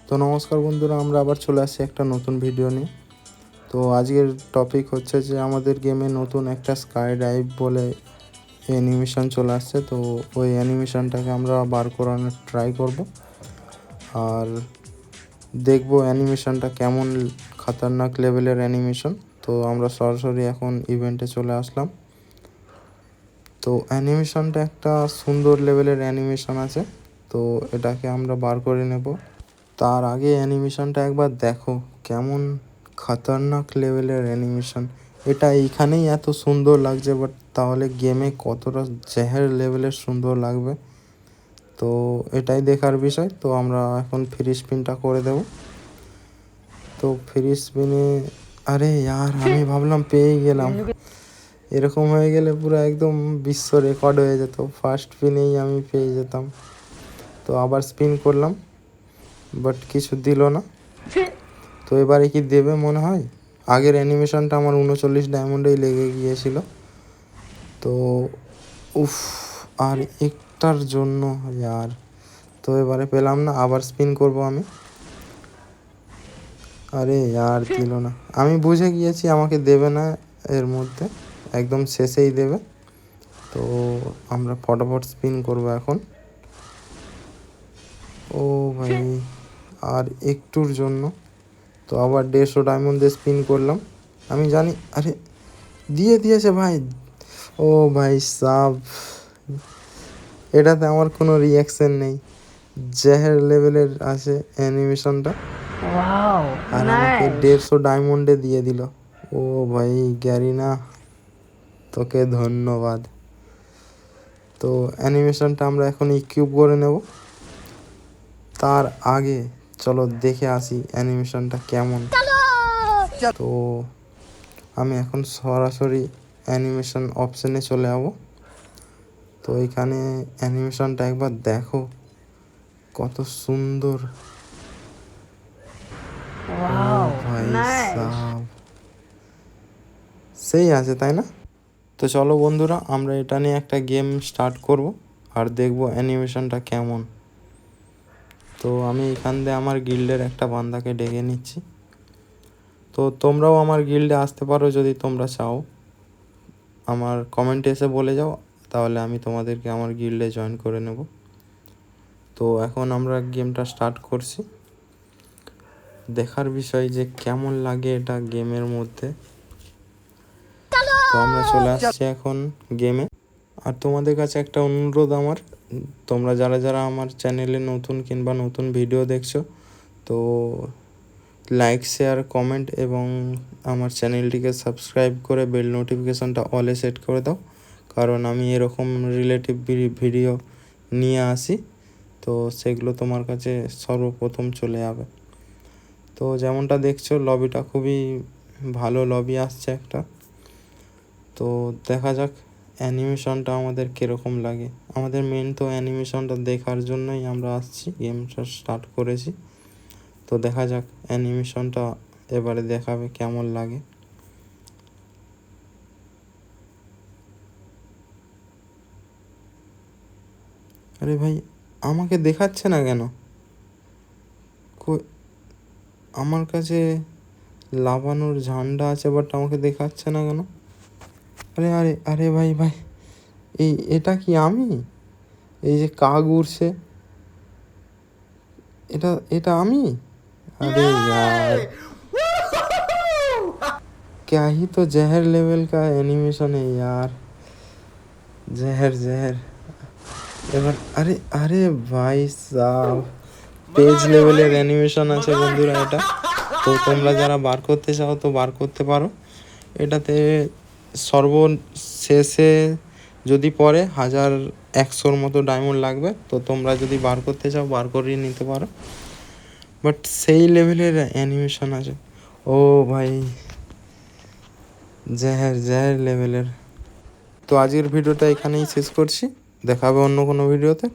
তো নমস্কার বন্ধুরা, আমরা আবার চলে আসছি একটা নতুন ভিডিও নিয়ে। তো আজকের টপিক হচ্ছে যে আমাদের গেমে নতুন একটা স্কাই ডাইভ বলে অ্যানিমেশন চলে আসছে। তো ওই অ্যানিমেশনটাকে আমরা বার করানোর ট্রাই করব আর দেখবো অ্যানিমেশনটা কেমন খতরনাক লেভেলের অ্যানিমেশন। তো আমরা সরাসরি এখন ইভেন্টে চলে আসলাম। তো অ্যানিমেশনটা একটা সুন্দর লেভেলের অ্যানিমেশন আছে, তো এটাকে আমরা বার করে নেব। তার আগে অ্যানিমেশনটা একবার দেখো, কেমন খতরনাক লেভেলের অ্যানিমেশন। এটা এইখানেই এত সুন্দর লাগছে, বাট তাহলে গেমে কতটা জেহার লেভেলের সুন্দর লাগবে, তো এটাই দেখার বিষয়। তো আমরা এখন ফ্রি স্পিনটা করে দেব। তো ফ্রি স্পিনে আরে ইয়ার, আমি ভাবলাম পেয়ে গেলাম। এরকম হয়ে গেলে পুরো একদম বিশ্ব রেকর্ড হয়ে যেত, ফার্স্ট স্পিনেই আমি পেয়ে যেতাম। তো আবার স্পিন করলাম, বাট কিছু দিল না। তো এবারে কি দেবে মনে হয়। আগের অ্যানিমেশনটা আমার 39 ডায়মন্ডেই লেগে গিয়েছিল। তো উফ, আর একটার জন্য यार। তো এবারে পেলাম না, আবার স্পিন করব আমি। আরে यार, দিল না। আমি বুঝে গিয়েছি আমাকে দেবে না, এর মধ্যে একদম শেষেই দেবে। তো আমরা ফটাফট স্পিন করব এখন। ও ভাই, আর একটুর জন্য। তো আবার 150 ডায়মন্ড দিয়ে স্পিন করলাম। আমি জানি, আরে দিয়েছে ভাই। ও ভাই সাব, এটাতে আমার কোনো রিয়াকশন নেই, জেহার লেভেলের আছে অ্যানিমেশনটা। আর আমাকে 150 ডায়মন্ডে দিয়ে দিল। ও ভাই গ্যারিনা, তোকে ধন্যবাদ। তো অ্যানিমেশনটা আমরা এখন ইকুইপ করে নেব। তার আগে চলো দেখে আসি অ্যানিমেশনটা কেমন। তো আমি এখন সরাসরি অ্যানিমেশন অপশানে চলে যাব। তো এখানে অ্যানিমেশনটা একবার দেখো, কত সুন্দর। ভাই সাব, সেই আছে তাই না? তো চলো বন্ধুরা, আমরা এটা নিয়ে একটা গেম স্টার্ট করব আর দেখব অ্যানিমেশনটা কেমন। তো আমি এখান দিয়ে আমার গিল্ডের একটা বান্দাকে ডেকে নিচ্ছি। তো তোমরাও আমার গিল্ডে আসতে পারো যদি তোমরা চাও, আমার কমেন্টে এসে বলে যাও, তাহলে আমি তোমাদেরকে আমার গিল্ডে জয়েন করে নেব। তো এখন আমরা গেমটা স্টার্ট করছি। দেখার বিষয় যে কেমন লাগে এটা গেমের মধ্যে। তো আমরা চলে আসছি এখন গেমে। আর তোমাদের কাছে একটা অনুরোধ আমার, তোমরা যারা যারা আমার চ্যানেলে নতুন কিংবা নতুন ভিডিও দেখছো, তো লাইক শেয়ার কমেন্ট এবং আমার চ্যানেলটিকে সাবস্ক্রাইব করে বেল নোটিফিকেশানটা অলে সেট করে দাও, কারণ আমি এরকম রিলেটিভ ভিডিও নিয়ে আসি, তো সেগুলো তোমার কাছে সর্বপ্রথম চলে যাবে। তো যেমনটা দেখছো, লবিটা খুবই ভালো লবি আসছে একটা। তো দেখা যাক অ্যানিমেশনটা আমাদের কীরকম লাগে। আমাদের মেন তো অ্যানিমেশনটা দেখার জন্যই আমরা আসছি, গেমটা স্টার্ট করেছি। তো দেখা যাক অ্যানিমেশনটা এবারে দেখাবে কেমন লাগে। আরে ভাই, আমাকে দেখাচ্ছে না কেন? আমার কাছে লাভানোর ঝান্ডা আছে, বাট আমাকে দেখাচ্ছে না কেন? আরে আরে আরে ভাই ভাই, এটা কি আমি? এই যে কাক উড়ছে, এটা আমি? अरे यार, क्या ही तो जहर लेवल का एनिमेशन है यार। जहर जहर। এবার আরে আরে ভাই সাব, পেজ লেভেলের অ্যানিমেশন আছে বন্ধুরা এটা। তো তোমরা যারা বার করতে চাও তো বার করতে পারো। এটাতে সর্বশেষে যদি পরে 1100 মতো ডায়মন্ড লাগবে। তো তোমরা যদি বার করতে চাও বার করিয়ে নিতে পারো, বাট সেই লেভেলের অ্যানিমেশন আছে। ও ভাই, জেহার জেহার লেভেলের। তো আজকের ভিডিওটা এখানেই শেষ করছি, দেখা হবে অন্য কোনো ভিডিওতে।